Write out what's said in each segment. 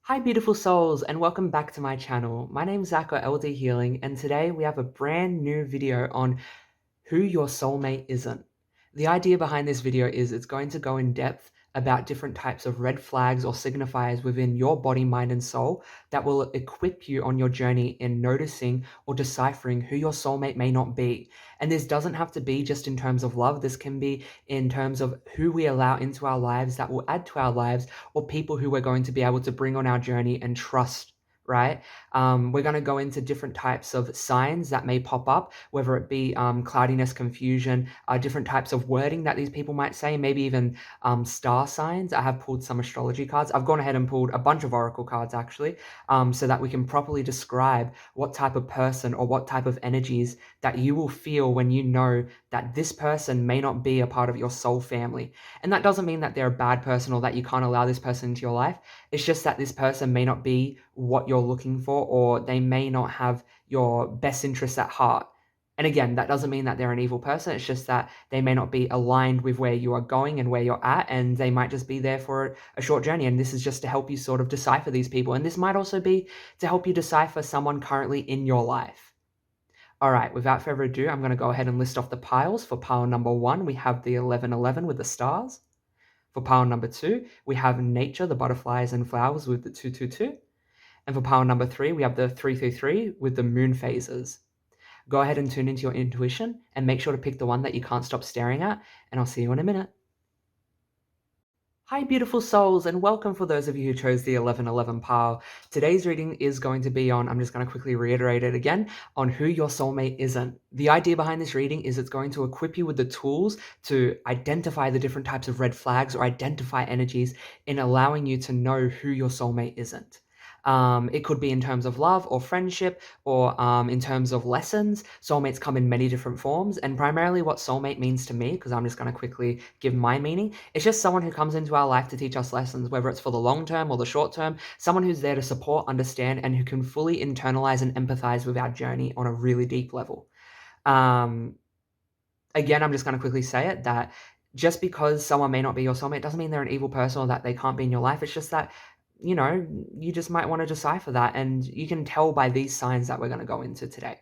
Hi, beautiful souls, and welcome back to my channel. My name's 𝒲𝓂𝓁 Healing, and today we have a brand new video on who your soulmate isn't. The idea behind this video is it's going to go in depth about different types of red flags or signifiers within your body, mind, and soul that will equip you on your journey in noticing or deciphering who your soulmate may not be. And this doesn't have to be just in terms of love. This can be in terms of who we allow into our lives that will add to our lives, or people who we're going to be able to bring on our journey and trust, right? We're going to go into different types of signs that may pop up, whether it be cloudiness, confusion, different types of wording that these people might say, maybe even star signs. I have pulled some astrology cards. I've gone ahead and pulled a bunch of oracle cards actually, so that we can properly describe what type of person or what type of energies that you will feel when you know that this person may not be a part of your soul family. And that doesn't mean that they're a bad person or that you can't allow this person into your life. It's just that this person may not be what you're looking for, or they may not have your best interests at heart. And again, that doesn't mean that they're an evil person. It's just that they may not be aligned with where you are going and where you're at, and they might just be there for a short journey. And this is just to help you sort of decipher these people. And this might also be to help you decipher someone currently in your life. All right, without further ado, I'm going to go ahead and list off the piles. For pile number 1, we have the 1111 with the stars. For pile number 2, we have nature, the butterflies and flowers with the 222. And for pile number 3, we have the 333 with the moon phases. Go ahead and tune into your intuition and make sure to pick the one that you can't stop staring at, and I'll see you in a minute. Hi, beautiful souls, and welcome for those of you who chose the 1111 pile. Today's reading is going to be on, I'm just going to quickly reiterate it again, on who your soulmate isn't. The idea behind this reading is it's going to equip you with the tools to identify the different types of red flags or identify energies in allowing you to know who your soulmate isn't. It could be in terms of love or friendship, or in terms of lessons. Soulmates come in many different forms, and primarily what soulmate means to me, because I'm just going to quickly give my meaning, it's just someone who comes into our life to teach us lessons, whether it's for the long term or the short term, someone who's there to support, understand, and who can fully internalize and empathize with our journey on a really deep level. Again, I'm just going to quickly say it, that just because someone may not be your soulmate doesn't mean they're an evil person or that they can't be in your life. It's just that, you know, you just might want to decipher that, and you can tell by these signs that we're going to go into today.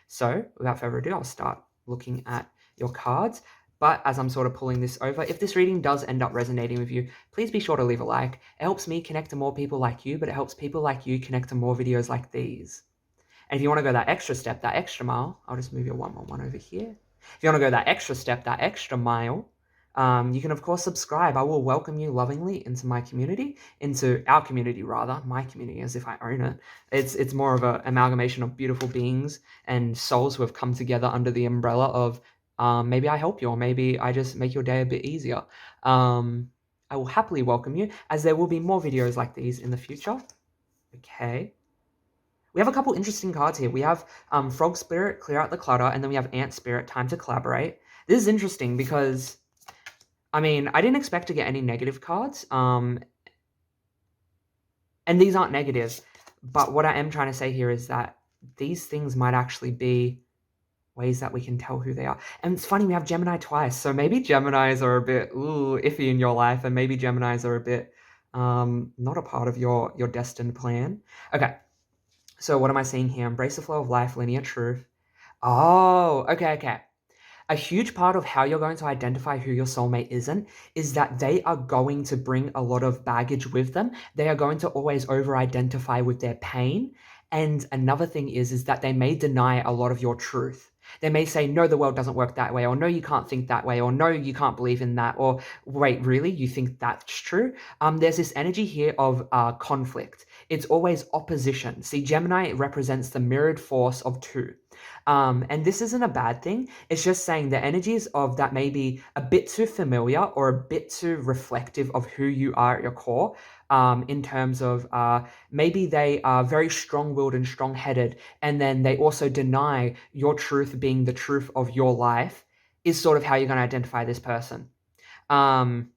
So without further ado, I'll start looking at your cards. But as I'm sort of pulling this over, if this reading does end up resonating with you, please be sure to leave a like. It helps me connect to more people like you, but it helps people like you connect to more videos like these. And if you want to go that extra step, that extra mile, I'll just move your 111 over here. If you want to go that extra step, that extra mile, you can, of course, subscribe. I will welcome you lovingly into my community, into our community, rather. My community, as if I own it. It's more of an amalgamation of beautiful beings and souls who have come together under the umbrella of maybe I help you, or maybe I just make your day a bit easier. I will happily welcome you, as there will be more videos like these in the future. Okay. We have a couple interesting cards here. We have Frog Spirit, Clear Out the Clutter, and then we have Ant Spirit, Time to Collaborate. This is interesting because, I mean, I didn't expect to get any negative cards, and these aren't negative, but what I am trying to say here is that these things might actually be ways that we can tell who they are. And it's funny, we have Gemini twice, so maybe Geminis are a bit iffy in your life, and maybe Geminis are a bit not a part of your destined plan. Okay. So what am I seeing here? Embrace the flow of life, linear truth. Oh, okay. A huge part of how you're going to identify who your soulmate isn't is that they are going to bring a lot of baggage with them. They are going to always over-identify with their pain. And another thing is that they may deny a lot of your truth. They may say, no, the world doesn't work that way, or no, you can't think that way, or no, you can't believe in that, or wait, really? You think that's true? There's this energy here of conflict. It's always opposition. See, Gemini represents the mirrored force of two. And this isn't a bad thing. It's just saying the energies of that may be a bit too familiar or a bit too reflective of who you are at your core, in terms of maybe they are very strong-willed and strong-headed, and then they also deny your truth being the truth of your life, is sort of how you're going to identify this person. Time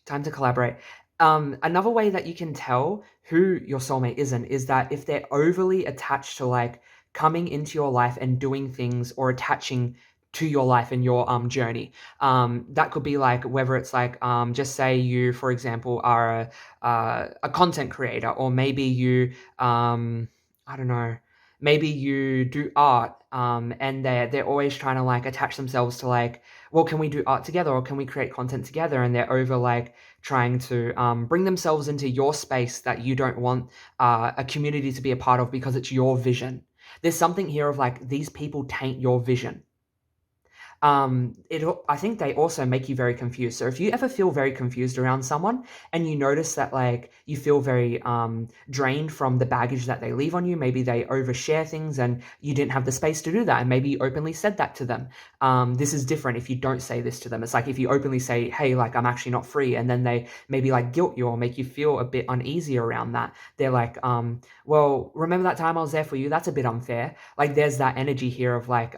to collaborate. Another way that you can tell who your soulmate isn't is that if they're overly attached to like coming into your life and doing things, or attaching to your life and your journey. That could be like whether it's like just say you, for example, are a content creator, or maybe you I don't know, maybe you do art, and they're always trying to like attach themselves to like, well, can we do art together, or can we create content together? And they're over like trying to bring themselves into your space that you don't want a community to be a part of because it's your vision. There's something here of like these people taint your vision. I think they also make you very confused. So if you ever feel very confused around someone and you notice that like you feel very drained from the baggage that they leave on you, maybe they overshare things and you didn't have the space to do that, and maybe you openly said that to them. This is different if you don't say this to them. It's like if you openly say, hey, like I'm actually not free, and then they maybe like guilt you or make you feel a bit uneasy around that. They're like, well, remember that time I was there for you? That's a bit unfair. Like there's that energy here of like,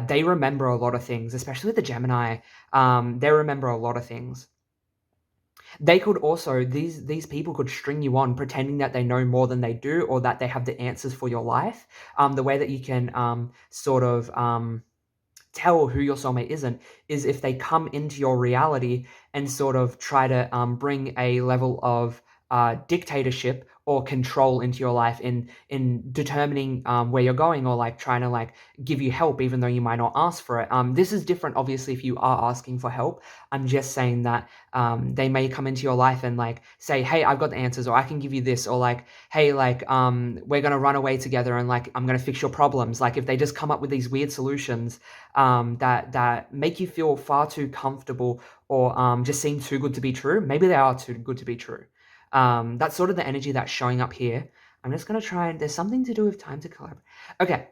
they remember a lot of things, especially with the Gemini. They remember a lot of things. They could also, these people could string you on pretending that they know more than they do, or that they have the answers for your life. The way that you can sort of tell who your soulmate isn't is if they come into your reality and sort of try to bring a level of dictatorship or control into your life in determining where you're going, or like trying to like give you help even though you might not ask for it. This is different obviously if you are asking for help. I'm just saying that they may come into your life and like say, hey, I've got the answers, or I can give you this, or like, hey, like we're gonna run away together and like I'm gonna fix your problems. Like if they just come up with these weird solutions that make you feel far too comfortable, or just seem too good to be true. Maybe they are too good to be true. That's sort of the energy that's showing up here. I'm just going to try and there's something to do with time to collaborate. Okay.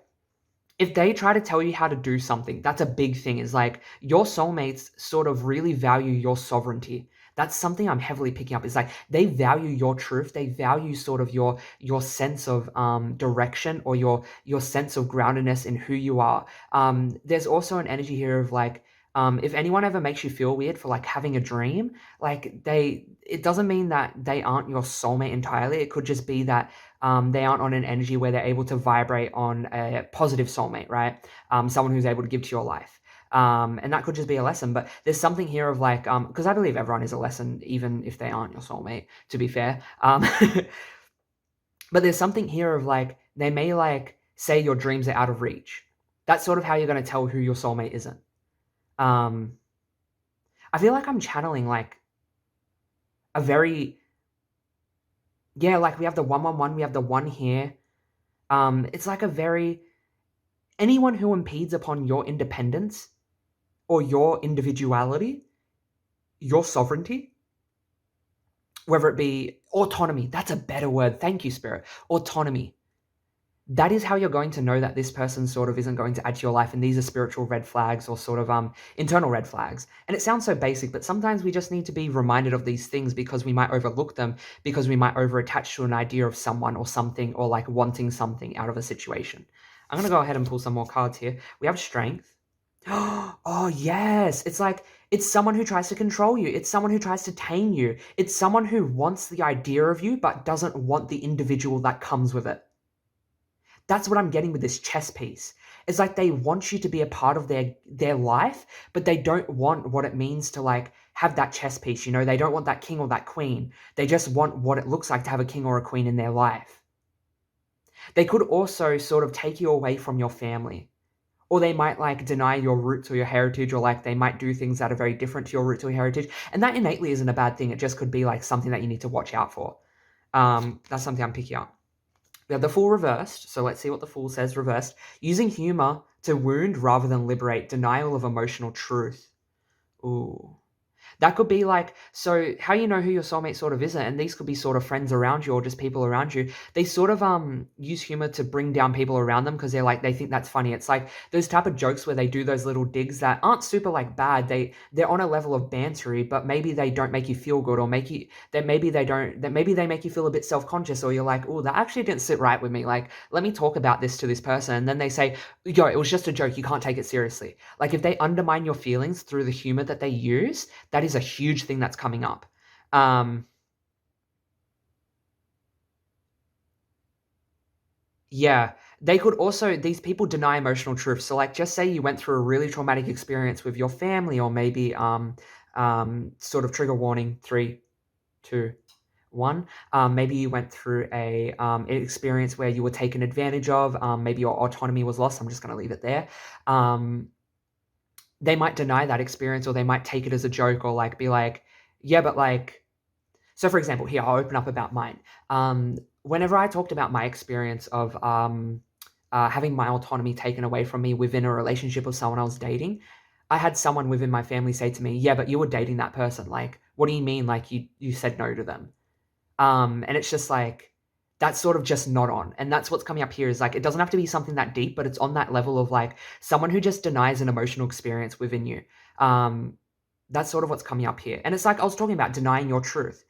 If they try to tell you how to do something, that's a big thing, is like your soulmates sort of really value your sovereignty. That's something I'm heavily picking up. Is like they value your truth. They value sort of your sense of direction, or your sense of groundedness in who you are. There's also an energy here of like, if anyone ever makes you feel weird for like having a dream, like it doesn't mean that they aren't your soulmate entirely. It could just be that they aren't on an energy where they're able to vibrate on a positive soulmate, right? Someone who's able to give to your life. And that could just be a lesson, but there's something here of like, because I believe everyone is a lesson, even if they aren't your soulmate, to be fair. But there's something here of like, they may like say your dreams are out of reach. That's sort of how you're going to tell who your soulmate isn't. I feel like I'm channeling like a very, yeah, like we have the 111, we have the one here. It's like a very, anyone who impedes upon your independence or your individuality, your sovereignty, whether it be autonomy, that's a better word. Thank you, Spirit. Autonomy. That is how you're going to know that this person sort of isn't going to add to your life. And these are spiritual red flags, or sort of internal red flags. And it sounds so basic, but sometimes we just need to be reminded of these things because we might overlook them, because we might over attach to an idea of someone or something, or like wanting something out of a situation. I'm going to go ahead and pull some more cards here. We have strength. Oh, yes. It's like, it's someone who tries to control you. It's someone who tries to tame you. It's someone who wants the idea of you, but doesn't want the individual that comes with it. That's what I'm getting with this chess piece. It's like they want you to be a part of their life, but they don't want what it means to like have that chess piece, you know? They don't want that king or that queen. They just want what it looks like to have a king or a queen in their life. They could also sort of take you away from your family. Or they might like deny your roots or your heritage, or like they might do things that are very different to your roots or your heritage. And that innately isn't a bad thing. It just could be like something that you need to watch out for. That's something I'm picking up. We have the Fool reversed, so let's see what the Fool says reversed. Using humor to wound rather than liberate, denial of emotional truth. Ooh. That could be like, so how you know who your soulmate sort of isn't, and these could be sort of friends around you or just people around you. They sort of use humor to bring down people around them because they think that's funny. It's like those type of jokes where they do those little digs that aren't super like bad. They're on a level of bantery, but maybe they don't make you feel good, or maybe they make you feel a bit self-conscious, or you're like, oh, that actually didn't sit right with me. Like, let me talk about this to this person. And then they say, yo, it was just a joke. You can't take it seriously. Like if they undermine your feelings through the humor that they use, that is a huge thing that's coming up. Yeah, They could also, these people deny emotional truth. So like, just say you went through a really traumatic experience with your family, or maybe sort of trigger warning, 3, 2, 1. Maybe you went through an experience where you were taken advantage of. Maybe your autonomy was lost. I'm just going to leave it there. They might deny that experience, or they might take it as a joke, or like be like, yeah, but like, so for example, here, I'll open up about mine. Whenever I talked about my experience of having my autonomy taken away from me within a relationship with someone I was dating, I had someone within my family say to me, yeah, but you were dating that person. Like, what do you mean? Like, you said no to them. And it's just like, that's sort of just not on. And that's what's coming up here, is like, it doesn't have to be something that deep, but it's on that level of like someone who just denies an emotional experience within you. That's sort of what's coming up here. And it's like, I was talking about denying your truth,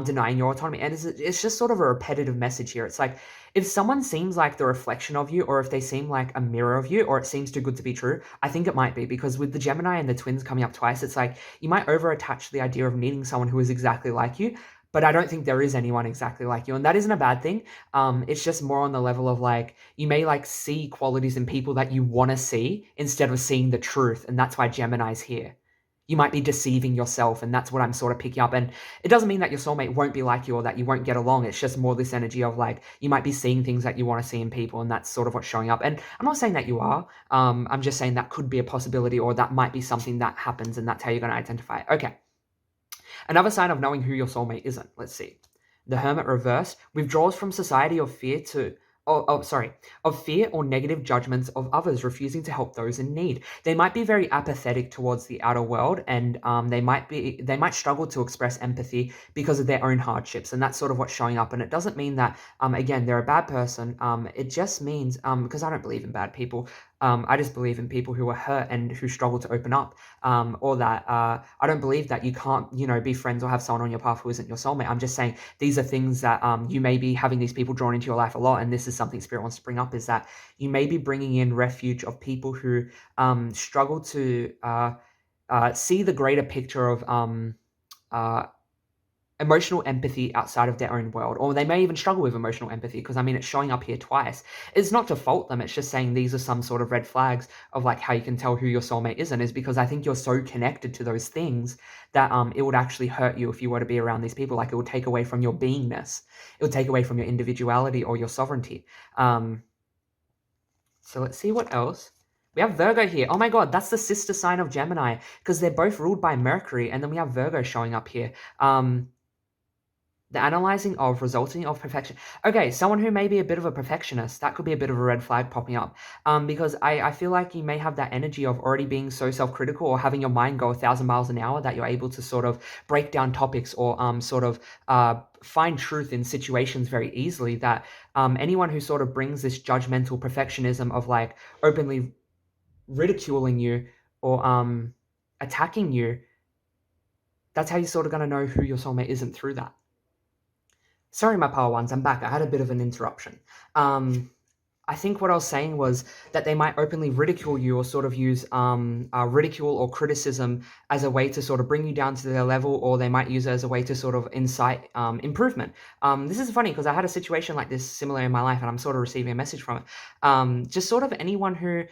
denying your autonomy. And it's just sort of a repetitive message here. It's like, if someone seems like the reflection of you, or if they seem like a mirror of you, or it seems too good to be true, I think it might be, because with the Gemini and the twins coming up twice, it's like, you might over-attach the idea of needing someone who is exactly like you, but I don't think there is anyone exactly like you. And that isn't a bad thing. It's just more on the level of like, you may like see qualities in people that you want to see instead of seeing the truth. And that's why Gemini's here. You might be deceiving yourself, and that's what I'm sort of picking up. And it doesn't mean that your soulmate won't be like you, or that you won't get along. It's just more this energy of like, you might be seeing things that you want to see in people, and that's sort of what's showing up. And I'm not saying that you are. I'm just saying that could be a possibility, or that might be something that happens, and that's how you're going to identify it. Okay. Another sign of knowing who your soulmate isn't. Let's see. The Hermit reversed withdraws from society of fear of fear or negative judgments of others, refusing to help those in need. They might be very apathetic towards the outer world, and they might struggle to express empathy because of their own hardships, and that's sort of what's showing up. And it doesn't mean that again, they're a bad person. It just means because I don't believe in bad people. I just believe in people who are hurt and who struggle to open up, or that I don't believe that you can't, be friends or have someone on your path who isn't your soulmate. I'm just saying these are things that you may be having these people drawn into your life a lot, and this is something Spirit wants to bring up, is that you may be bringing in refuge of people who struggle to see the greater picture of emotional empathy outside of their own world, or they may even struggle with emotional empathy, because I mean, it's showing up here twice. It's not to fault them, it's just saying these are some sort of red flags of like how you can tell who your soulmate isn't, is because I think you're so connected to those things that it would actually hurt you if you were to be around these people. Like, it would take away from your beingness, it would take away from your individuality or your sovereignty. So let's see what else. We have Virgo here. Oh my god, that's the sister sign of Gemini, because they're both ruled by Mercury, and then we have Virgo showing up here. The analyzing of, resulting of perfection. Okay, someone who may be a bit of a perfectionist, that could be a bit of a red flag popping up. Because I feel like you may have that energy of already being so self-critical, or having your mind go 1,000 miles an hour, that you're able to sort of break down topics, or sort of find truth in situations very easily, that anyone who sort of brings this judgmental perfectionism of like openly ridiculing you or attacking you, that's how you're sort of going to know who your soulmate isn't, through that. Sorry, my power ones, I'm back. I had a bit of an interruption. I think what I was saying was that they might openly ridicule you, or sort of use ridicule or criticism as a way to sort of bring you down to their level, or they might use it as a way to sort of incite improvement. This is funny, because I had a situation like this similar in my life, and I'm sort of receiving a message from it. Just sort of anyone who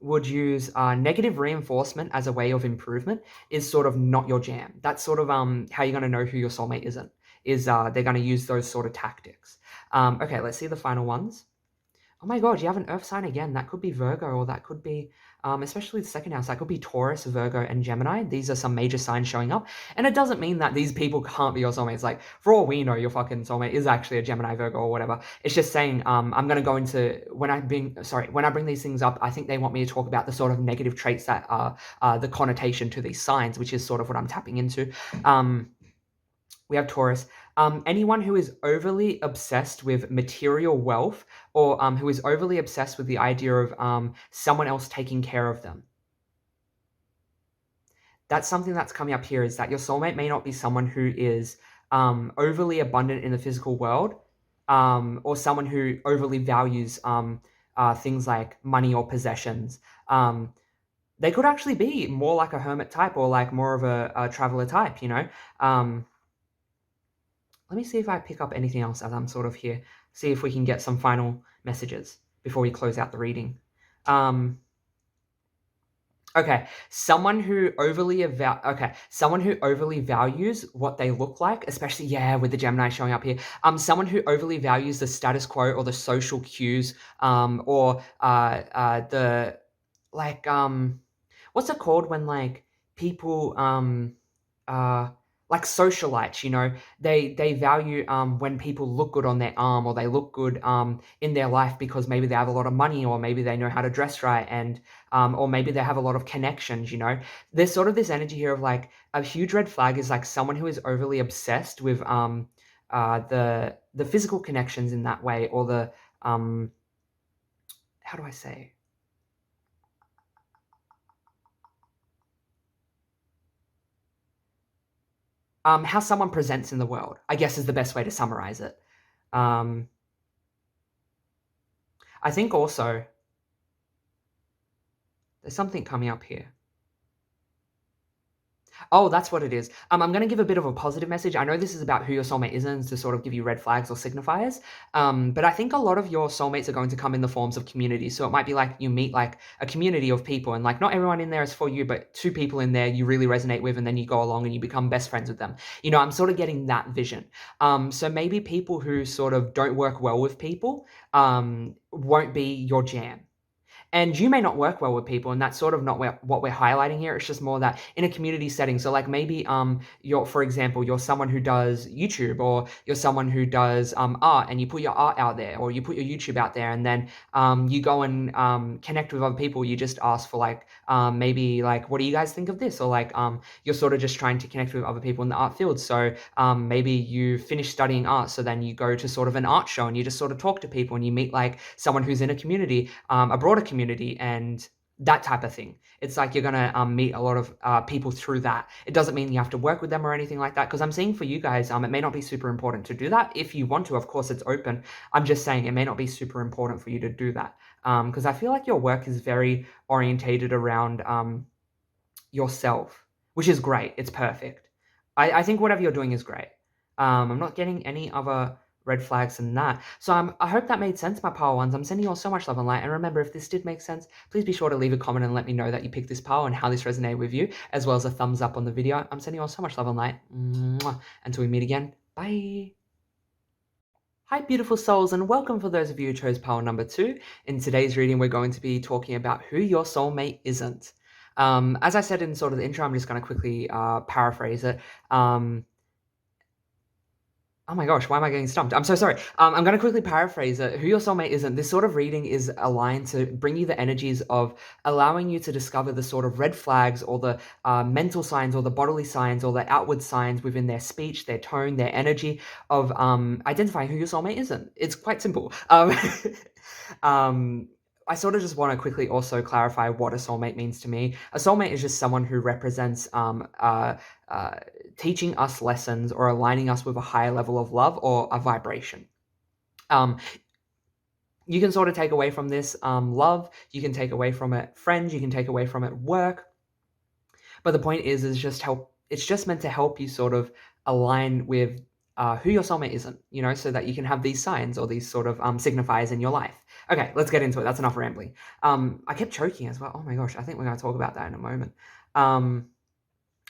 would use negative reinforcement as a way of improvement is sort of not your jam. That's sort of how you're going to know who your soulmate isn't, is they're going to use those sort of tactics. Okay, let's see the final ones. Oh my god, you have an earth sign again. That could be Virgo, or that could be, especially the second house, that could be Taurus, Virgo, and Gemini. These are some major signs showing up. And it doesn't mean that these people can't be your soulmates. Like, for all we know, your fucking soulmate is actually a Gemini, Virgo, or whatever. It's just saying, I'm going to go into, when I bring these things up, I think they want me to talk about the sort of negative traits that are the connotation to these signs, which is sort of what I'm tapping into. We have Taurus. Anyone who is overly obsessed with material wealth, or who is overly obsessed with the idea of someone else taking care of them. That's something that's coming up here, is that your soulmate may not be someone who is overly abundant in the physical world, or someone who overly values things like money or possessions. They could actually be more like a hermit type, or like more of a traveler type, Let me see if I pick up anything else as I'm sort of here. See if we can get some final messages before we close out the reading. Okay, someone who overly values what they look like, especially, yeah, with the Gemini showing up here. Someone who overly values the status quo or the social cues, or the like what's it called when like people uh like socialites, they value when people look good on their arm, or they look good in their life because maybe they have a lot of money, or maybe they know how to dress right, and or maybe they have a lot of connections. There's sort of this energy here of like a huge red flag is like someone who is overly obsessed with the physical connections in that way, or the how do I say, how someone presents in the world, I guess, is the best way to summarize it. Um, I think also there's something coming up here. Oh, that's what it is. I'm going to give a bit of a positive message. I know this is about who your soulmate is, and to sort of give you red flags or signifiers. But I think a lot of your soulmates are going to come in the forms of community. So it might be like you meet like a community of people, and like not everyone in there is for you, but two people in there you really resonate with, and then you go along and you become best friends with them. I'm sort of getting that vision. So maybe people who sort of don't work well with people won't be your jam. And you may not work well with people, and that's sort of not what we're highlighting here. It's just more that in a community setting. So like maybe for example, you're someone who does YouTube, or you're someone who does art, and you put your art out there, or you put your YouTube out there, and then you go and connect with other people. You just ask for like maybe like, what do you guys think of this? Or like you're sort of just trying to connect with other people in the art field. So maybe you finish studying art, so then you go to sort of an art show, and you just sort of talk to people, and you meet like someone who's in a community, a broader community, and that type of thing. It's like you're gonna meet a lot of people through that. It doesn't mean you have to work with them or anything like that, because I'm seeing for you guys, it may not be super important to do that. If you want to, of course, it's open. I'm just saying it may not be super important for you to do that, because I feel like your work is very orientated around yourself, which is great. It's perfect. I think whatever you're doing is great. I'm not getting any other red flags than that. So I hope that made sense, my power ones. I'm sending you all so much love and light. And remember, if this did make sense, please be sure to leave a comment and let me know that you picked this power and how this resonated with you, as well as a thumbs up on the video. I'm sending you all so much love and light. Mwah. Until we meet again, bye. Hi, beautiful souls, and welcome for those of you who chose power number 2. In today's reading, we're going to be talking about who your soulmate isn't. As I said in sort of the intro, I'm just going to quickly paraphrase it. Oh my gosh, why am I getting stumped? I'm so sorry. I'm going to quickly paraphrase it. Who your soulmate isn't. This sort of reading is aligned to bring you the energies of allowing you to discover the sort of red flags, or the mental signs, or the bodily signs, or the outward signs within their speech, their tone, their energy, of identifying who your soulmate isn't. It's quite simple. I sort of just want to quickly also clarify what a soulmate means to me. A soulmate is just someone who represents teaching us lessons, or aligning us with a higher level of love or a vibration. You can sort of take away from this love, you can take away from it friends, you can take away from it work. But the point is just it's just meant to help you sort of align with who your soulmate isn't, so that you can have these signs, or these sort of signifiers in your life. Okay, let's get into it. That's enough rambling. I kept choking as well. Oh my gosh, I think we're going to talk about that in a moment.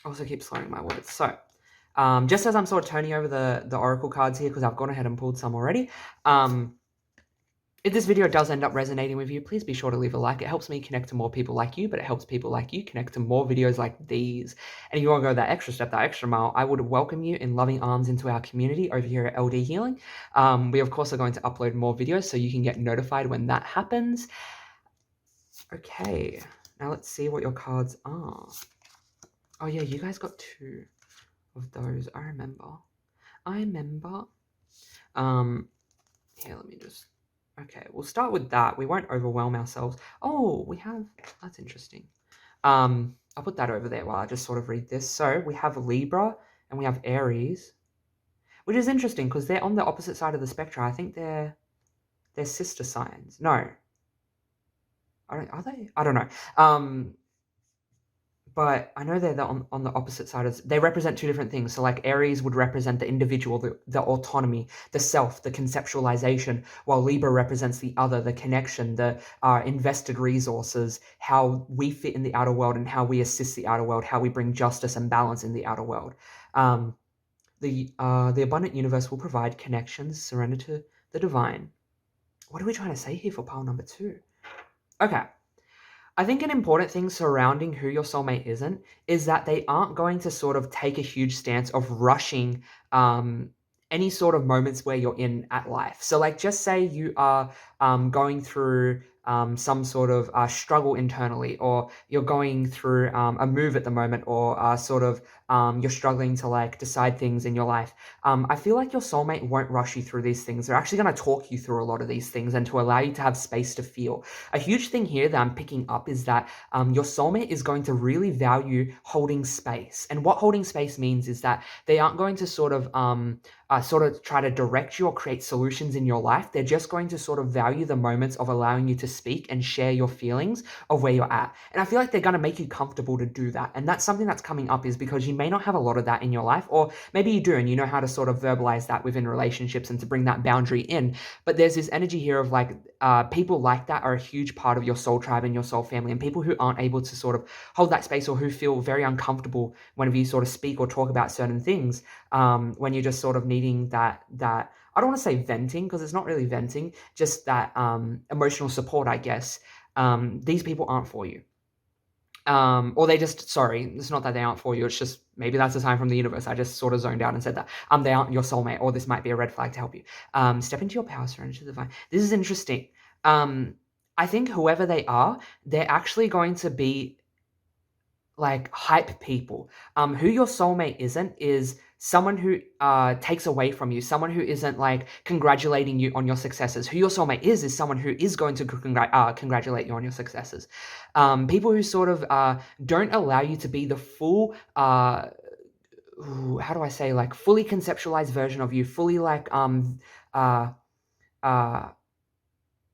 Also keep slowing my words. So, just as I'm sort of turning over the oracle cards here, because I've gone ahead and pulled some already, if this video does end up resonating with you, please be sure to leave a like. It helps me connect to more people like you, but it helps people like you connect to more videos like these. And if you want to go that extra step, that extra mile, I would welcome you in loving arms into our community over here at LD Healing. We, of course, are going to upload more videos, so you can get notified when that happens. Okay, now let's see what your cards are. Oh yeah, you guys got 2 of those. I remember. Here, let me just... Okay, we'll start with that. We won't overwhelm ourselves. Oh, we have... That's interesting. I'll put that over there while I just sort of read this. So we have Libra and we have Aries, which is interesting because they're on the opposite side of the spectrum. I think they're sister signs. No. Are they? I don't know. but I know they're on the opposite side of they represent two different things. So like Aries would represent the individual, the autonomy, the self, the conceptualization, while Libra represents the other, the connection, the invested resources, how we fit in the outer world and how we assist the outer world, how we bring justice and balance in the outer world. The abundant universe will provide connections, surrender to the divine. What are we trying to say here for pile number 2? Okay. I think an important thing surrounding who your soulmate isn't is that they aren't going to sort of take a huge stance of rushing any sort of moments where you're in at life. So like just say you are going through some sort of struggle internally, or you're going through a move at the moment, or sort of you're struggling to like decide things in your life. I feel like your soulmate won't rush you through these things. They're actually going to talk you through a lot of these things and to allow you to have space to feel. A huge thing here that I'm picking up is that your soulmate is going to really value holding space. And what holding space means is that they aren't going to sort of try to direct you or create solutions in your life. They're just going to sort of value the moments of allowing you to speak and share your feelings of where you're at. And I feel like they're going to make you comfortable to do that. And that's something that's coming up, is because you may not have a lot of that in your life, or maybe you do and you know how to sort of verbalize that within relationships and to bring that boundary in. But there's this energy here of like people like that are a huge part of your soul tribe and your soul family, and people who aren't able to sort of hold that space, or who feel very uncomfortable whenever you sort of speak or talk about certain things, when you're just sort of needing that I don't want to say venting, because it's not really venting, just that emotional support, I guess. These people aren't for you. Or they just, sorry, it's not that they aren't for you, it's just maybe that's a sign from the universe. I just sort of zoned out and said that. They aren't your soulmate, or this might be a red flag to help you. Step into your power, surrender to the divine. This is interesting. I think whoever they are, they're actually going to be like hype people. Who your soulmate isn't is someone who takes away from you, someone who isn't like congratulating you on your successes. Who your soulmate is someone who is going to congratulate you on your successes. People who sort of don't allow you to be the full how do I say, like fully conceptualized version of you, fully like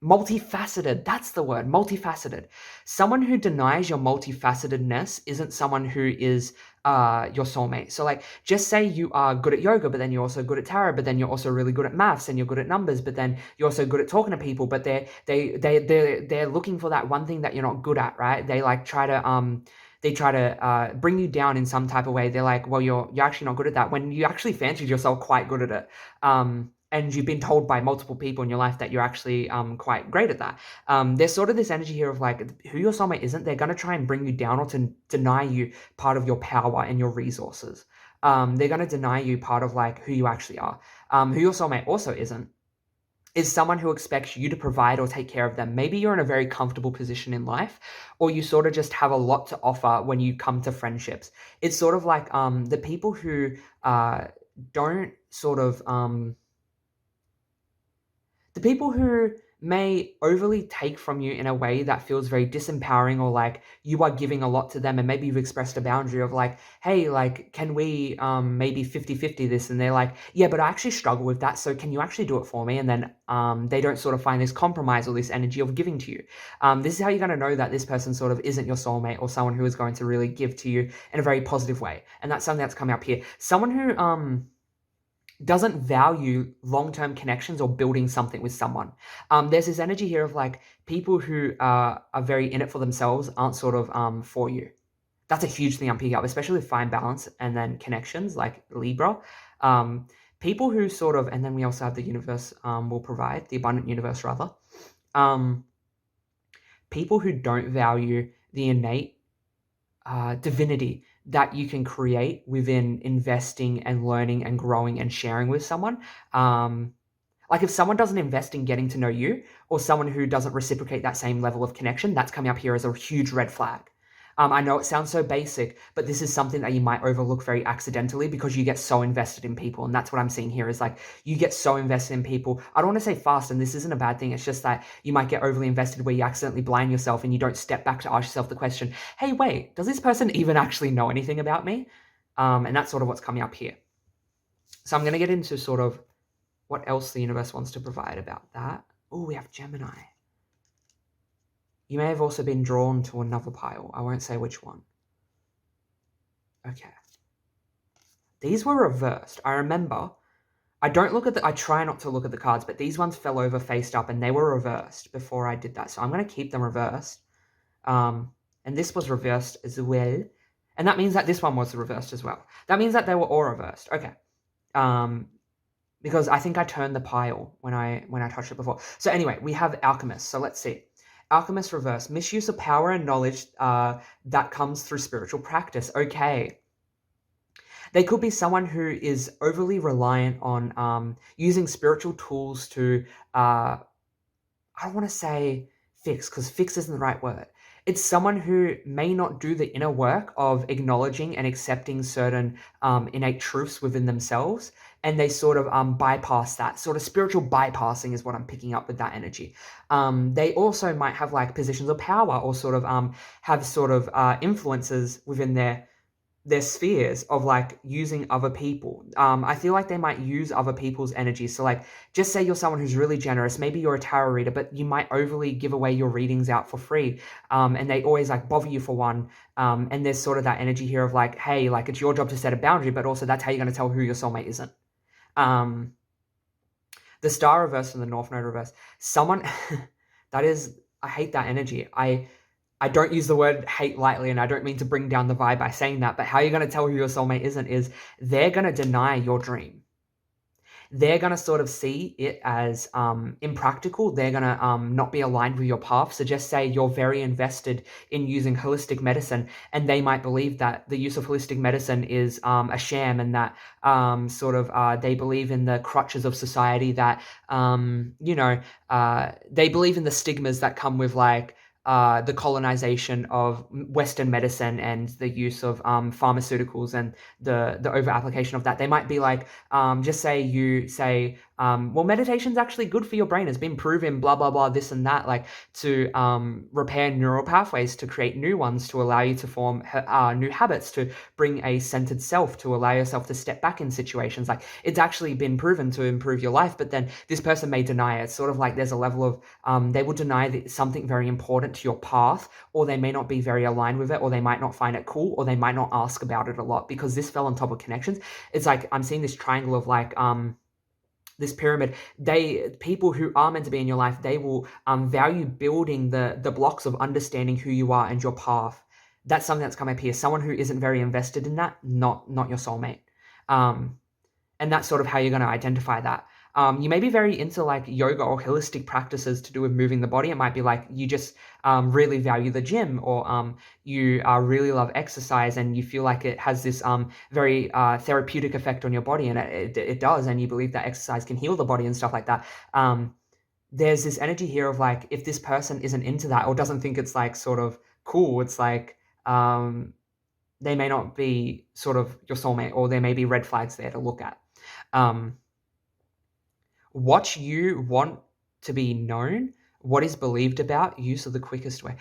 multifaceted. That's the word, multifaceted. Someone who denies your multifacetedness isn't someone who is your soulmate. So like, just say you are good at yoga, but then you're also good at tarot, but then you're also really good at maths, and you're good at numbers, but then you're also good at talking to people, but they're looking for that one thing that you're not good at, right? They like try to bring you down in some type of way. They're like, well, you're actually not good at that, when you actually fancied yourself quite good at it. And you've been told by multiple people in your life that you're actually quite great at that. There's sort of this energy here of like, who your soulmate isn't, they're going to try and bring you down, or to deny you part of your power and your resources. They're going to deny you part of like who you actually are. Who your soulmate also isn't is someone who expects you to provide or take care of them. Maybe you're in a very comfortable position in life, or you sort of just have a lot to offer when you come to friendships. It's sort of like the people who don't sort of the people who may overly take from you in a way that feels very disempowering, or like you are giving a lot to them, and maybe you've expressed a boundary of like, hey, like, can we maybe 50-50 this? And they're like, yeah, but I actually struggle with that, so can you actually do it for me? And then they don't sort of find this compromise or this energy of giving to you. This is how you're going to know that this person sort of isn't your soulmate, or someone who is going to really give to you in a very positive way. And that's something that's coming up here. Someone who doesn't value long-term connections or building something with someone. There's this energy here of like, people who are very in it for themselves aren't sort of for you. That's a huge thing I'm picking up, especially with fine balance and then connections like Libra. People who sort of, and then we also have the universe will provide, the abundant universe rather. People who don't value the innate divinity that you can create within investing and learning and growing and sharing with someone. Like if someone doesn't invest in getting to know you, or someone who doesn't reciprocate that same level of connection, that's coming up here as a huge red flag. I know it sounds so basic, but this is something that you might overlook very accidentally, because you get so invested in people. And that's what I'm seeing here is like, you get so invested in people. I don't want to say fast, and this isn't a bad thing. It's just that you might get overly invested where you accidentally blind yourself and you don't step back to ask yourself the question, hey, wait, does this person even actually know anything about me? And that's sort of what's coming up here. So I'm going to get into sort of what else the universe wants to provide about that. Oh, we have Gemini. You may have also been drawn to another pile. I won't say which one. Okay. These were reversed. I remember. I try not to look at the cards, but these ones fell over faced up and they were reversed before I did that. So I'm going to keep them reversed. And this was reversed as well. And that means that this one was reversed as well. That means that they were all reversed. Okay. Because I think I turned the pile when I touched it before. So anyway, we have Alchemist. So let's see. Alchemist reverse. Misuse of power and knowledge that comes through spiritual practice. Okay. They could be someone who is overly reliant on using spiritual tools to, I don't want to say fix, because fix isn't the right word. It's someone who may not do the inner work of acknowledging and accepting certain innate truths within themselves, and they sort of bypass that. Sort of spiritual bypassing is what I'm picking up with that energy. They also might have like positions of power or sort of have sort of influences within their spheres of like using other people. I feel like they might use other people's energy. So like, just say you're someone who's really generous, maybe you're a tarot reader, but you might overly give away your readings out for free. And they always like bother you for one. And there's sort of that energy here of like, hey, like it's your job to set a boundary, but also that's how you're going to tell who your soulmate isn't. The Star reverse and the North Node reverse. Someone, I hate that energy. I don't use the word hate lightly, and I don't mean to bring down the vibe by saying that, but how you're going to tell who your soulmate isn't is they're going to deny your dream. They're going to sort of see it as impractical. They're going to not be aligned with your path. So just say you're very invested in using holistic medicine, and they might believe that the use of holistic medicine is a sham, and that they believe in the crutches of society, that, they believe in the stigmas that come with like, the colonization of Western medicine and the use of pharmaceuticals and the over application of that. They might be like, just say you say, well, meditation's actually good for your brain. It's been proven, blah, blah, blah, this and that, like to repair neural pathways, to create new ones, to allow you to form new habits, to bring a centered self, to allow yourself to step back in situations. Like it's actually been proven to improve your life, but then this person may deny it. It's sort of like there's a level of, they will deny something very important to your path, or they may not be very aligned with it, or they might not find it cool, or they might not ask about it a lot, because this fell on top of connections. It's like, I'm seeing this triangle of like, this pyramid. People who are meant to be in your life, they will value building the blocks of understanding who you are and your path. That's something that's come up here. Someone who isn't very invested in that, not your soulmate. And that's sort of how you're going to identify that. You may be very into like yoga or holistic practices to do with moving the body. It might be like you just really value the gym, or you really love exercise and you feel like it has this very therapeutic effect on your body, and it does, and you believe that exercise can heal the body and stuff like that. There's this energy here of like, if this person isn't into that or doesn't think it's like sort of cool, it's like they may not be sort of your soulmate, or there may be red flags there to look at. What you want to be known, what is believed about, use of the quickest way.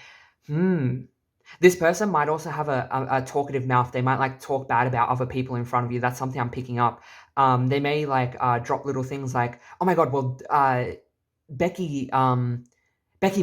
This person might also have a talkative mouth. They might like talk bad about other people in front of you. That's something I'm picking up. They may like drop little things like, oh my God, well, Becky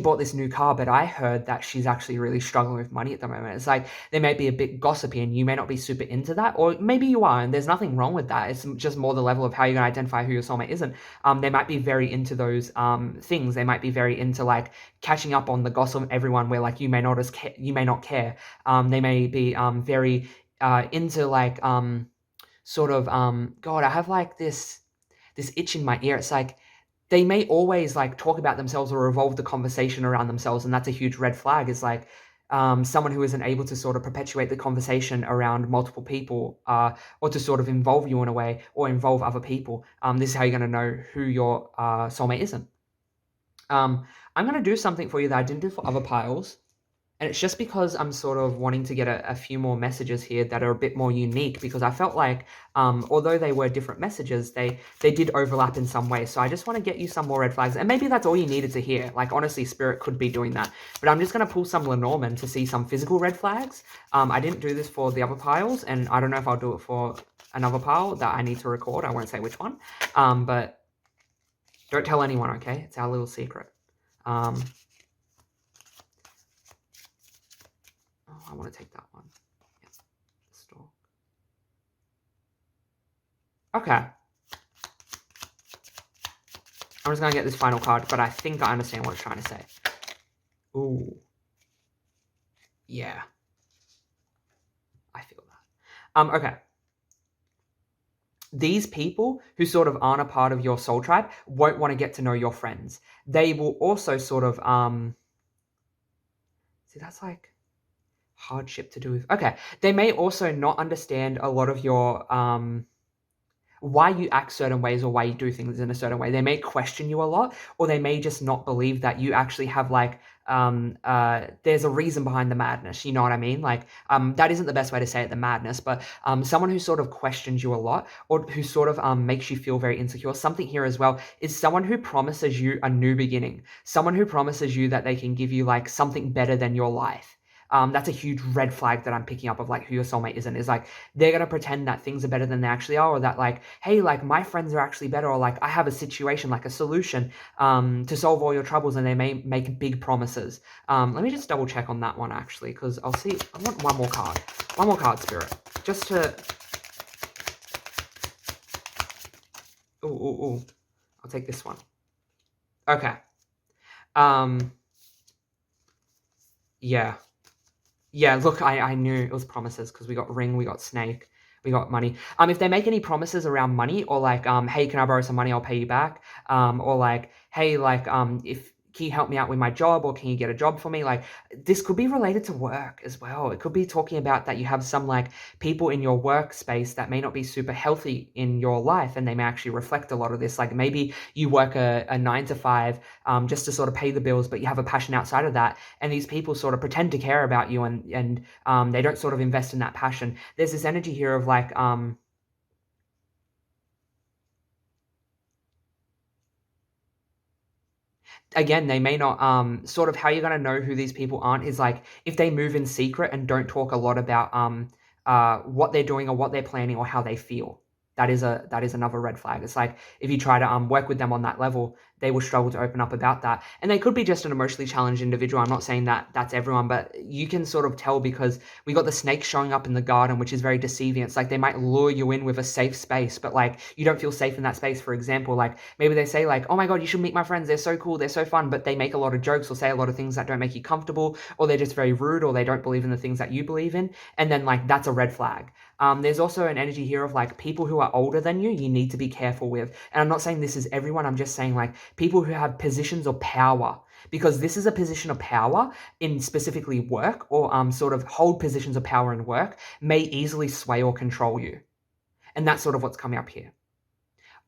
bought this new car, but I heard that she's actually really struggling with money at the moment. It's like they may be a bit gossipy and you may not be super into that, or maybe you are, and there's nothing wrong with that. It's just more the level of how you're going to identify who your soulmate isn't. They might be very into those things. They might be very into like catching up on the gossip of everyone, where like you may not care. They may be very into like God, I have like this itch in my ear. It's like, they may always like talk about themselves or revolve the conversation around themselves, and that's a huge red flag. Is like someone who isn't able to sort of perpetuate the conversation around multiple people, or to sort of involve you in a way, or involve other people. This is how you're going to know who your soulmate isn't. I'm going to do something for you that I didn't do for other piles. And it's just because I'm sort of wanting to get a few more messages here that are a bit more unique, because I felt like, although they were different messages, they did overlap in some way. So I just want to get you some more red flags. And maybe that's all you needed to hear. Like, honestly, Spirit could be doing that. But I'm just going to pull some Lenormand to see some physical red flags. I didn't do this for the other piles, and I don't know if I'll do it for another pile that I need to record. I won't say which one. But don't tell anyone, okay? It's our little secret. I want to take that one. Yep. Stalk. Okay. I'm just going to get this final card, but I think I understand what it's trying to say. Ooh. Yeah. I feel that. Okay. These people who sort of aren't a part of your soul tribe won't want to get to know your friends. They will also sort of, see, that's like hardship to do with, okay. They may also not understand a lot of your, why you act certain ways or why you do things in a certain way. They may question you a lot, or they may just not believe that you actually have like there's a reason behind the madness. You know what I mean? Like that isn't the best way to say it, the madness, but someone who sort of questions you a lot or who sort of makes you feel very insecure. Something here as well is someone who promises you a new beginning, someone who promises you that they can give you like something better than your life. That's a huge red flag that I'm picking up of like who your soulmate isn't, is like they're going to pretend that things are better than they actually are, or that like, hey, like my friends are actually better, or like I have a situation, like a solution to solve all your troubles, and they may make big promises. Let me just double check on that one actually, because I'll see. I want one more card, Spirit, just to. Ooh. I'll take this one. Okay. Yeah. Yeah, look, I knew it was promises because we got ring, we got snake, we got money. If they make any promises around money, or like, hey, can I borrow some money? I'll pay you back. Or like, hey, like, if can you help me out with my job, or can you get a job for me? Like, this could be related to work as well. It could be talking about that you have some like people in your workspace that may not be super healthy in your life, and they may actually reflect a lot of this. Like maybe you work a 9 to 5 just to sort of pay the bills, but you have a passion outside of that, and these people sort of pretend to care about you, and they don't sort of invest in that passion. There's this energy here of like again, they may not sort of how you're going to know who these people aren't is like if they move in secret and don't talk a lot about what they're doing or what they're planning or how they feel. That is another red flag. It's like if you try to work with them on that level, they will struggle to open up about that. And they could be just an emotionally challenged individual. I'm not saying that that's everyone, but you can sort of tell because we got the snake showing up in the garden, which is very deceiving. It's like they might lure you in with a safe space, but like you don't feel safe in that space. For example, like maybe they say like, oh my God, you should meet my friends. They're so cool. They're so fun. But they make a lot of jokes or say a lot of things that don't make you comfortable, or they're just very rude, or they don't believe in the things that you believe in. And then like, that's a red flag. There's also an energy here of like people who are older than you need to be careful with. And I'm not saying this is everyone. I'm just saying like people who have positions of power, because this is a position of power in specifically work, or sort of hold positions of power in work, may easily sway or control you. And that's sort of what's coming up here.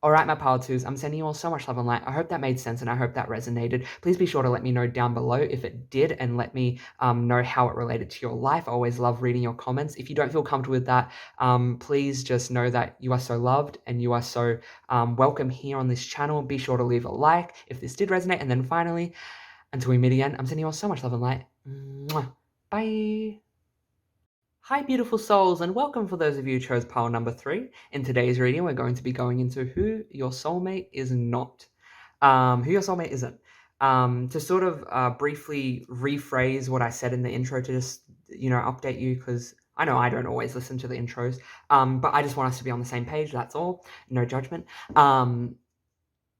All right, my Power 2s, I'm sending you all so much love and light. I hope that made sense and I hope that resonated. Please be sure to let me know down below if it did, and let me know how it related to your life. I always love reading your comments. If you don't feel comfortable with that, please just know that you are so loved and you are so welcome here on this channel. Be sure to leave a like if this did resonate. And then finally, until we meet again, I'm sending you all so much love and light. Mwah. Bye. Hi beautiful souls, and welcome for those of you who chose pile number 3. In today's reading, we're going to be going into who your soulmate is not. Who your soulmate isn't. To sort of briefly rephrase what I said in the intro to just, update you, because I know I don't always listen to the intros, but I just want us to be on the same page, that's all. No judgment.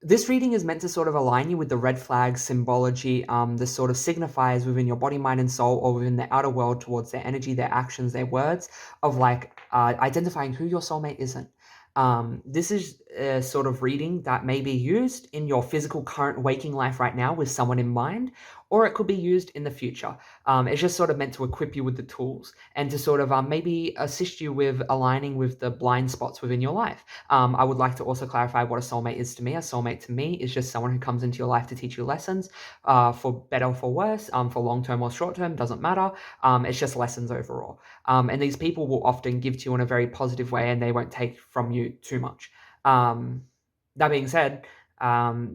This reading is meant to sort of align you with the red flag symbology, the sort of signifiers within your body, mind, and soul, or within the outer world towards their energy, their actions, their words, of like identifying who your soulmate isn't. This is a sort of reading that may be used in your physical current waking life right now with someone in mind, or it could be used in the future. It's just sort of meant to equip you with the tools and to sort of maybe assist you with aligning with the blind spots within your life. I would like to also clarify what a soulmate is to me. A soulmate to me is just someone who comes into your life to teach you lessons, for better or for worse, for long term or short term, doesn't matter. It's just lessons overall. And these people will often give to you in a very positive way, and they won't take from you too much. That being said,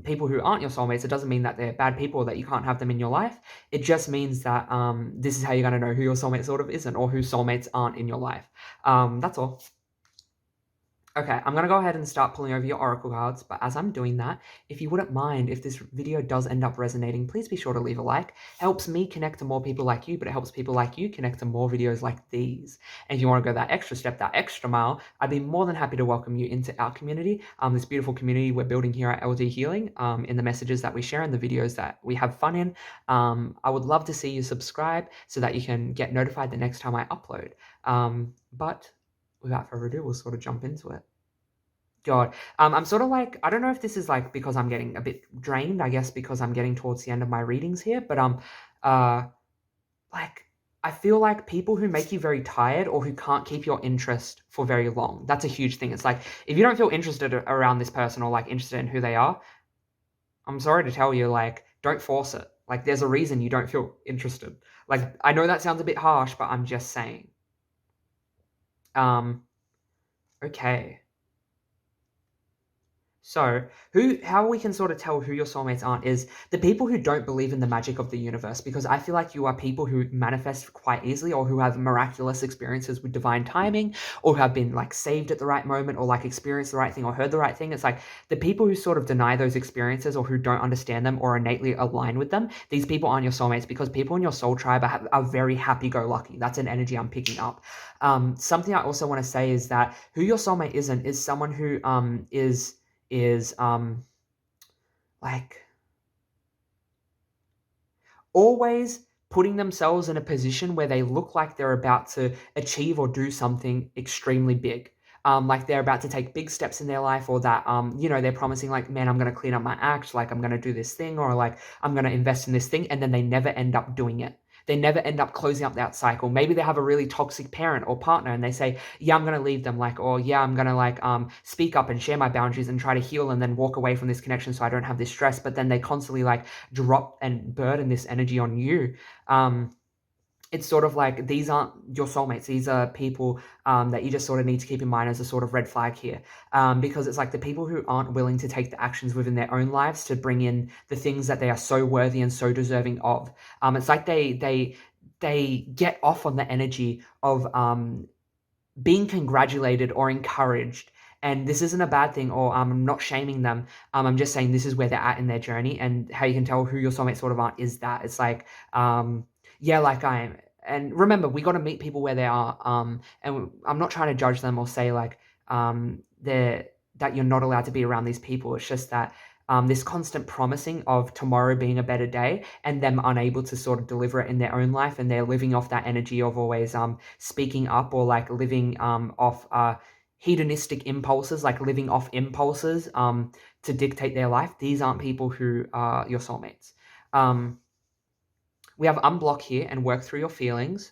people who aren't your soulmates, it doesn't mean that they're bad people or that you can't have them in your life. It just means that this is how you're going to know who your soulmate sort of isn't, or who soulmates aren't in your life. That's all. Okay, I'm gonna go ahead and start pulling over your oracle cards, but as I'm doing that, if you wouldn't mind, if this video does end up resonating, please be sure to leave a like. It helps me connect to more people like you, but it helps people like you connect to more videos like these. And if you want to go that extra step, that extra mile, I'd be more than happy to welcome you into our community, this beautiful community we're building here at LD Healing, in the messages that we share and the videos that we have fun in. I would love to see you subscribe so that you can get notified the next time I upload. But without further ado, we'll sort of jump into it. God, I'm sort of like, I don't know if this is like because I'm getting a bit drained, I guess because I'm getting towards the end of my readings here, but uh, like, I feel like people who make you very tired or who can't keep your interest for very long, that's a huge thing. It's like, if you don't feel interested around this person or like interested in who they are, I'm sorry to tell you, like, don't force it. Like, there's a reason you don't feel interested. Like, I know that sounds a bit harsh, but I'm just saying. Okay. So, how we can sort of tell who your soulmates aren't is the people who don't believe in the magic of the universe, because I feel like you are people who manifest quite easily or who have miraculous experiences with divine timing or who have been like saved at the right moment or like experienced the right thing or heard the right thing. It's like the people who sort of deny those experiences or who don't understand them or innately align with them, these people aren't your soulmates, because people in your soul tribe are very happy-go-lucky. That's an energy I'm picking up. Something I also want to say is that who your soulmate isn't is someone who is like always putting themselves in a position where they look like they're about to achieve or do something extremely big. Like they're about to take big steps in their life, or that, they're promising like, man, I'm going to clean up my act, like I'm going to do this thing, or like I'm going to invest in this thing, and then they never end up doing it. They never end up closing up that cycle. Maybe they have a really toxic parent or partner and they say, yeah, I'm going to leave them, like, or yeah, I'm going to like speak up and share my boundaries and try to heal and then walk away from this connection so I don't have this stress. But then they constantly like drop and burden this energy on you. It's sort of like these aren't your soulmates. These are people that you just sort of need to keep in mind as a sort of red flag here, because it's like the people who aren't willing to take the actions within their own lives to bring in the things that they are so worthy and so deserving of. It's like they get off on the energy of being congratulated or encouraged. And this isn't a bad thing, or I'm not shaming them. I'm just saying this is where they're at in their journey, and how you can tell who your soulmates sort of aren't is that it's like, yeah, like I am. And remember, we got to meet people where they are. And I'm not trying to judge them or say like that you're not allowed to be around these people. It's just that this constant promising of tomorrow being a better day and them unable to sort of deliver it in their own life, and they're living off that energy of always speaking up or like living off hedonistic impulses, like living off impulses to dictate their life. These aren't people who are your soulmates. We have unblock here and work through your feelings.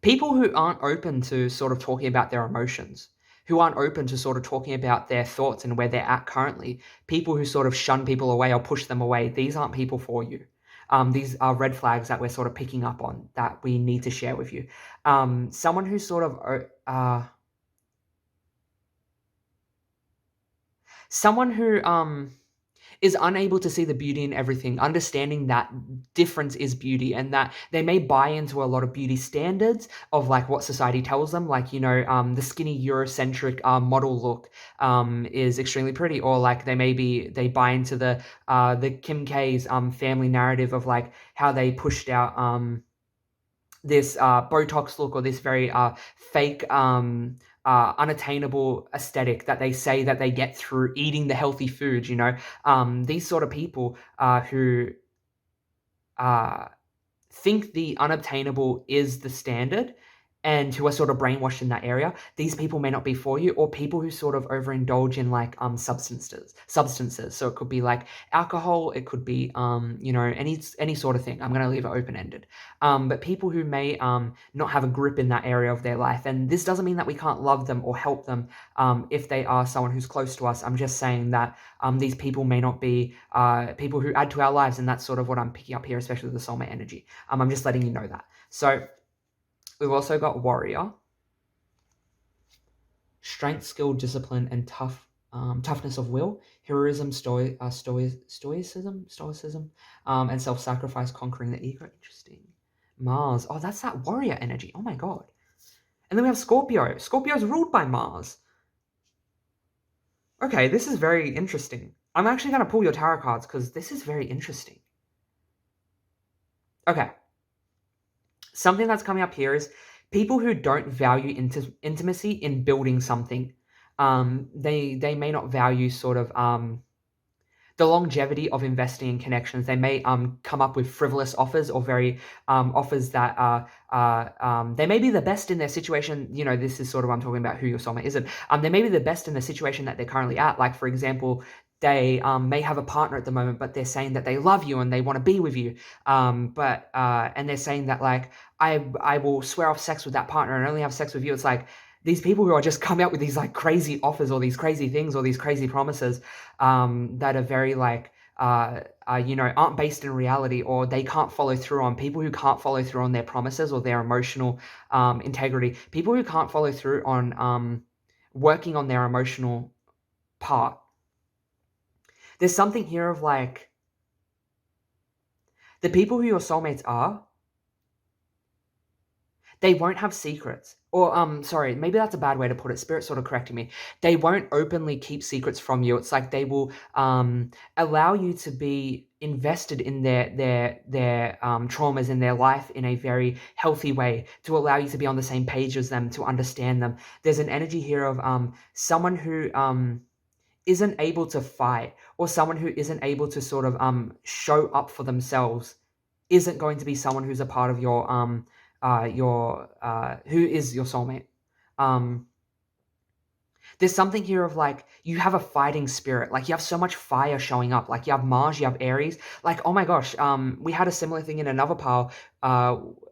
People who aren't open to sort of talking about their emotions, who aren't open to sort of talking about their thoughts and where they're at currently, people who sort of shun people away or push them away, these aren't people for you. These are red flags that we're sort of picking up on that we need to share with you. Someone who sort of, someone who, is unable to see the beauty in everything, understanding that difference is beauty, and that they may buy into a lot of beauty standards of like what society tells them, like, the skinny Eurocentric model look is extremely pretty, or like they buy into the Kim K's family narrative of like how they pushed out this Botox look, or this very fake unattainable aesthetic that they say that they get through eating the healthy food. These sort of people who uh, think the unobtainable is the standard and who are sort of brainwashed in that area, these people may not be for you, or people who sort of overindulge in like substances. So it could be like alcohol, it could be any sort of thing. I'm going to leave it open-ended. But people who may not have a grip in that area of their life, and this doesn't mean that we can't love them or help them if they are someone who's close to us. I'm just saying that these people may not be people who add to our lives, and that's sort of what I'm picking up here, especially the soulmate energy. I'm just letting you know that. So we've also got warrior, strength, skill, discipline, and toughness of will, heroism, stoicism, and self-sacrifice, conquering the ego. Interesting. Mars. Oh, that's that warrior energy. Oh my god. And then we have Scorpio. Scorpio is ruled by Mars. Okay, this is very interesting. I'm actually going to pull your tarot cards because this is very interesting. Okay. Something that's coming up here is people who don't value intimacy in building something. They may not value sort of the longevity of investing in connections. They may come up with frivolous offers or very offers that they may be the best in their situation. You know, this is sort of I'm talking about who your soulmate isn't. They may be the best in the situation that they're currently at. Like for example, they may have a partner at the moment, but they're saying that they love you and they want to be with you. And they're saying that like I will swear off sex with that partner and only have sex with you. It's like these people who are just coming up with these like crazy offers or these crazy things or these crazy promises that are very like aren't based in reality, or they can't follow through on. People who can't follow through on their promises or their emotional integrity, people who can't follow through on working on their emotional part. There's something here of like the people who your soulmates are, they won't have secrets. Or, sorry, maybe that's a bad way to put it. Spirit's sort of correcting me. They won't openly keep secrets from you. It's like they will allow you to be invested in their traumas in their life in a very healthy way, to allow you to be on the same page as them, to understand them. There's an energy here of someone who isn't able to fight, or someone who isn't able to sort of show up for themselves, isn't going to be someone who's a part of your who is your soulmate. There's something here of like you have a fighting spirit, like you have so much fire showing up, like you have Mars, you have Aries. Like, oh my gosh, we had a similar thing in another pile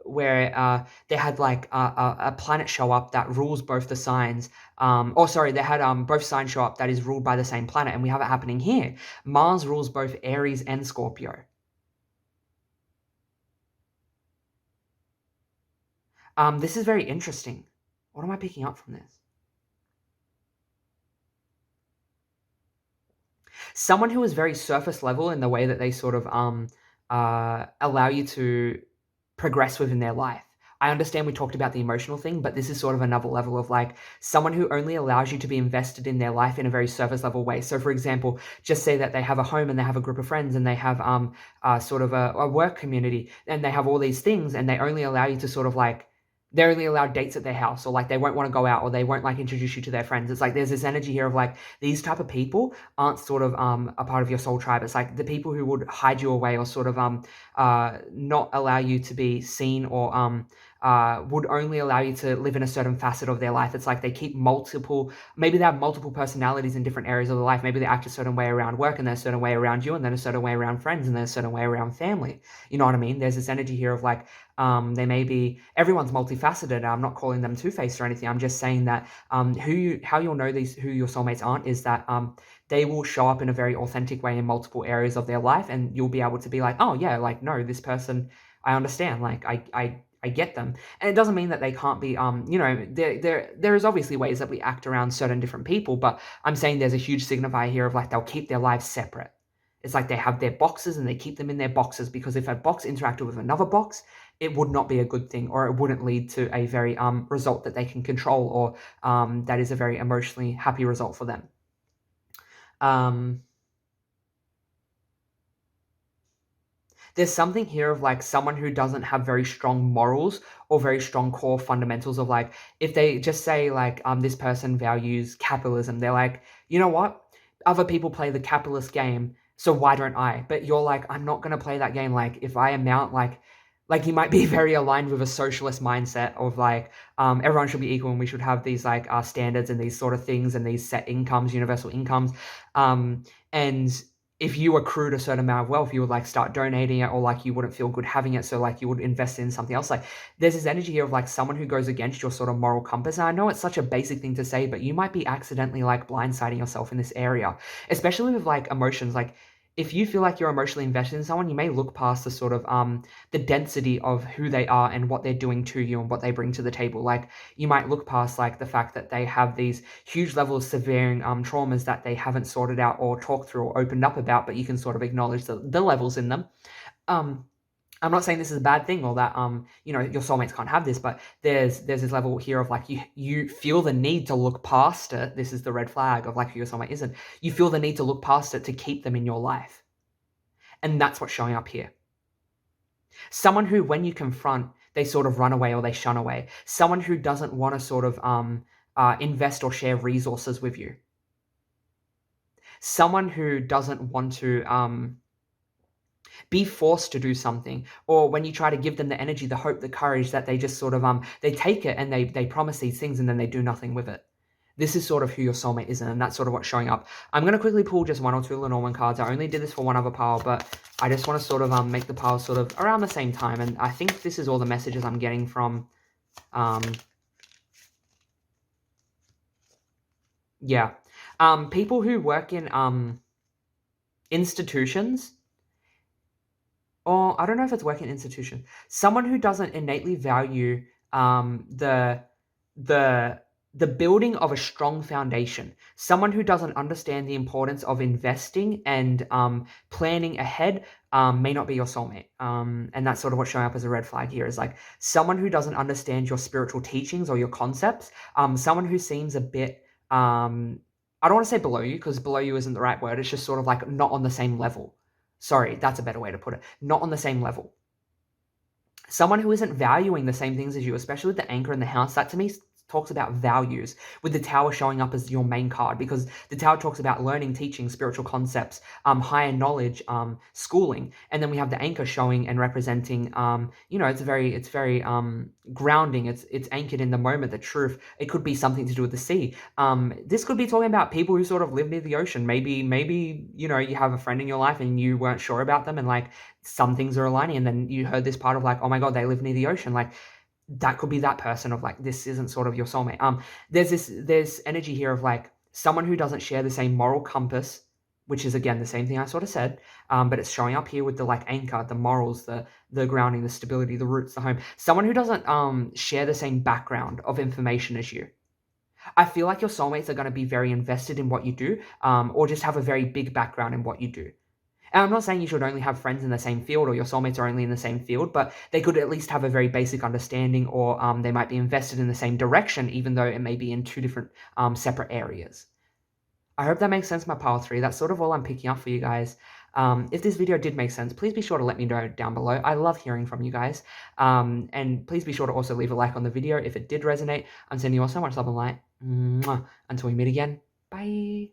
where they had like a planet show up that rules both the signs. They had both signs show up that is ruled by the same planet, and we have it happening here. Mars rules both Aries and Scorpio. This is very interesting. What am I picking up from this? Someone who is very surface level in the way that they sort of allow you to progress within their life. I understand we talked about the emotional thing, but this is sort of another level of like someone who only allows you to be invested in their life in a very surface level way. So for example, just say that they have a home and they have a group of friends and they have sort of a work community and they have all these things, and they only allow you to sort of like, they're only allowed dates at their house, or like they won't want to go out, or they won't like introduce you to their friends. It's like there's this energy here of like these type of people aren't sort of a part of your soul tribe. It's like the people who would hide you away or sort of not allow you to be seen, or would only allow you to live in a certain facet of their life. It's like they keep maybe they have multiple personalities in different areas of their life. Maybe they act a certain way around work, and then a certain way around you, and then a certain way around friends, and then a certain way around family. You know what I mean? There's this energy here of like they may be, everyone's multifaceted. I'm not calling them two-faced or anything. I'm just saying that how you'll know who your soulmates aren't is that they will show up in a very authentic way in multiple areas of their life, and you'll be able to be like, oh yeah, like no, this person, I understand, like I get them. And it doesn't mean that they can't be there is obviously ways that we act around certain different people, but I'm saying there's a huge signifier here of like they'll keep their lives separate. It's like they have their boxes and they keep them in their boxes, because if a box interacted with another box, it would not be a good thing, or it wouldn't lead to a very result that they can control, or that is a very emotionally happy result for them. There's something here of like someone who doesn't have very strong morals or very strong core fundamentals of like, if they just say like this person values capitalism, they're like, you know what? Other people play the capitalist game, so why don't I? But you're like, I'm not going to play that game. Like if I amount like you might be very aligned with a socialist mindset of like everyone should be equal and we should have these like standards and these sort of things and these set incomes, universal incomes. And if you accrued a certain amount of wealth, you would like start donating it, or like you wouldn't feel good having it, so like you would invest in something else. Like there's this energy here of like someone who goes against your sort of moral compass. And I know it's such a basic thing to say, but you might be accidentally like blindsiding yourself in this area, especially with like emotions. Like if you feel like you're emotionally invested in someone, you may look past the sort of the density of who they are and what they're doing to you and what they bring to the table. Like you might look past like the fact that they have these huge levels of severe traumas that they haven't sorted out or talked through or opened up about, but you can sort of acknowledge the levels in them. I'm not saying this is a bad thing or that you know, your soulmates can't have this, but there's this level here of like you feel the need to look past it. This is the red flag of like who your soulmate isn't. You feel the need to look past it to keep them in your life. And that's what's showing up here. Someone who, when you confront, they sort of run away or they shun away. Someone who doesn't want to sort of invest or share resources with you. Someone who doesn't want to be forced to do something, or when you try to give them the energy, the hope, the courage, that they just sort of they take it and they promise these things and then they do nothing with it. This is sort of who your soulmate is, and that's sort of what's showing up. I'm going to quickly pull just 1 or 2 Lenormand cards. I only did this for one other pile, but I just want to sort of make the piles sort of around the same time, and I think this is all the messages I'm getting from yeah, people who work in institutions. Or I don't know if it's working institution. Someone who doesn't innately value the the building of a strong foundation. Someone who doesn't understand the importance of investing and planning ahead may not be your soulmate. And that's sort of what's showing up as a red flag here, is like someone who doesn't understand your spiritual teachings or your concepts. Someone who seems a bit I don't want to say below you, because below you isn't the right word. It's just sort of like not on the same level. Sorry, that's a better way to put it. Not on the same level. Someone who isn't valuing the same things as you, especially with the anchor in the house, that to me talks about values, with the tower showing up as your main card, because the tower talks about learning, teaching, spiritual concepts, higher knowledge, schooling, and then we have the anchor showing and representing, you know, it's very grounding. It's anchored in the moment, the truth. It could be something to do with the sea. This could be talking about people who sort of live near the ocean. Maybe you know, you have a friend in your life and you weren't sure about them, and like some things are aligning, and then you heard this part of like, oh my god, they live near the ocean. Like, that could be that person of like, this isn't sort of your soulmate. There's energy here of like someone who doesn't share the same moral compass, which is again the same thing I sort of said, but it's showing up here with the like anchor, the morals, the grounding, the stability, the roots, the home. Someone who doesn't share the same background of information as you. I feel like your soulmates are going to be very invested in what you do, or just have a very big background in what you do. And I'm not saying you should only have friends in the same field, or your soulmates are only in the same field, but they could at least have a very basic understanding, or they might be invested in the same direction, even though it may be in 2 different separate areas. I hope that makes sense, my pile 3. That's sort of all I'm picking up for you guys. If this video did make sense, please be sure to let me know down below. I love hearing from you guys. And please be sure to also leave a like on the video if it did resonate. I'm sending you all so much love and light. Mwah. Until we meet again, bye.